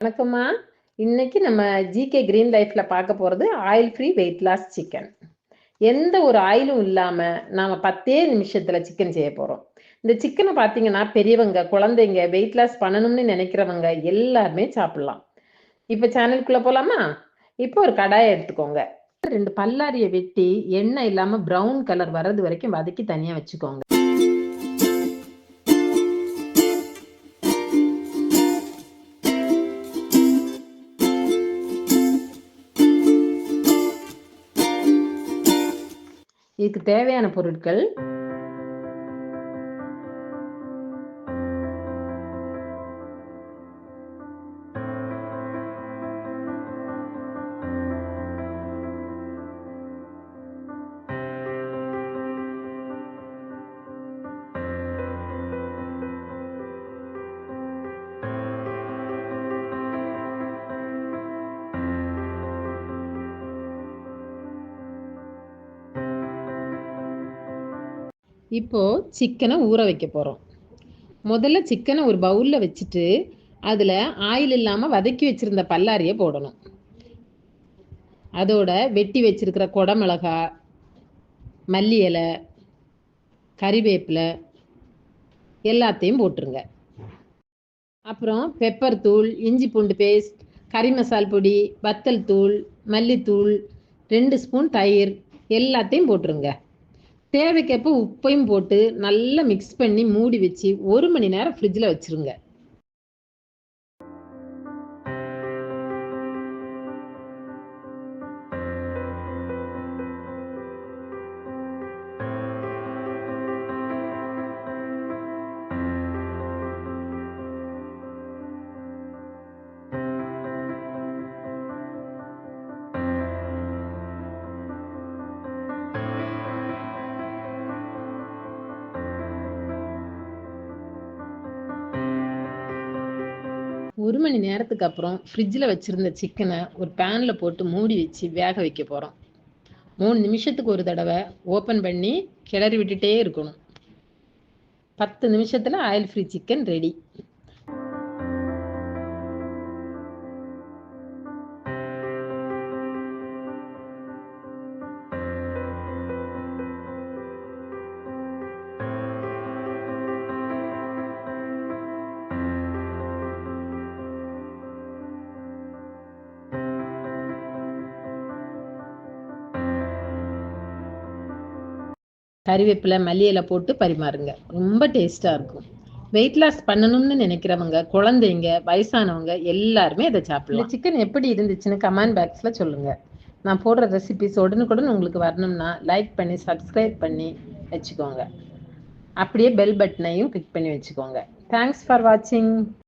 வணக்கம்மா. இன்னைக்கு நம்ம ஜிகே கிரீன் லைஃப்ல பார்க்க போறது oil free weight loss chicken. எந்த ஒரு ஆயிலும் இல்லாம நாம 10 நிமிஷத்துல சிக்கன் செய்ய போறோம். இந்த சிக்கனை பார்த்தீங்கன்னா பெரியவங்க, குழந்தைங்க வெயிட் லாஸ் பண்ணணும்னு நினைக்கிறவங்க எல்லாருமே சாப்பிடலாம். இப்ப சேனலுக்குள்ள போலாமா? இப்போ ஒரு கடாயை எடுத்துக்கோங்க. 2 பல்லாரிய வெட்டி எண்ணெய் இல்லாம பிரவுன் கலர் வர்றது வரைக்கும் வதக்கி தனியா வச்சுக்கோங்க. இதுக்கு தேவையான பொருட்கள் இப்போ சிக்கனை ஊற வைக்க போறோம். முதல்ல சிக்கனை ஒரு பவுல்ல வச்சுட்டு அதுல ஆயில் இல்லாம வதக்கி வச்சிருந்த பல்லாரியை போடணும். அதோட வெட்டி வச்சிருக்கிற குடமிளகா, மல்லி இலை, கறிவேப்பிலை எல்லாத்தையும் போட்டுருங்க. அப்புறம் பெப்பர் தூள், இஞ்சி பூண்டு பேஸ்ட், கறி மசால் பொடி, வத்தல் தூள், மல்லித்தூள், 2 ஸ்பூன் தயிர் எல்லாத்தையும் போட்டுருங்க. தேவைக்கேற்ப உப்பையும் போட்டு நல்லா மிக்ஸ் பண்ணி மூடி வச்சு 1 மணி நேரம் ஃப்ரிட்ஜில் வச்சுருங்க. ஒரு மணி நேரத்துக்கு அப்புறம் ஃப்ரிட்ஜில் வச்சுருந்த சிக்கனை ஒரு பேனில் போட்டு மூடி வச்சு வேக வைக்க போகிறோம். 3 நிமிஷத்துக்கு ஒரு தடவை ஓப்பன் பண்ணி கிளறி விட்டுட்டே இருக்கணும். 10 நிமிஷத்தில் ஆயில் ஃப்ரீ சிக்கன் ரெடி. கறிவேப்பிலை, மல்லி இலை போட்டு பரிமாறுங்க. ரொம்ப டேஸ்ட்டாக இருக்கும். வெயிட் லாஸ் பண்ணணும்னு நினைக்கிறவங்க, குழந்தைங்க, வயசானவங்க எல்லாருமே இதை சாப்பிடலாம். இந்த சிக்கன் எப்படி இருந்துச்சுன்னு கமெண்ட் பாக்ஸில் சொல்லுங்கள். நான் போடுற ரெசிபிஸ் உடனுக்குடன் உங்களுக்கு வரணும்னா லைக் பண்ணி சப்ஸ்கிரைப் பண்ணி வச்சுக்கோங்க. அப்படியே பெல் பட்டனையும் கிளிக் பண்ணி வச்சுக்கோங்க. தேங்க்ஸ் ஃபார் வாட்சிங்.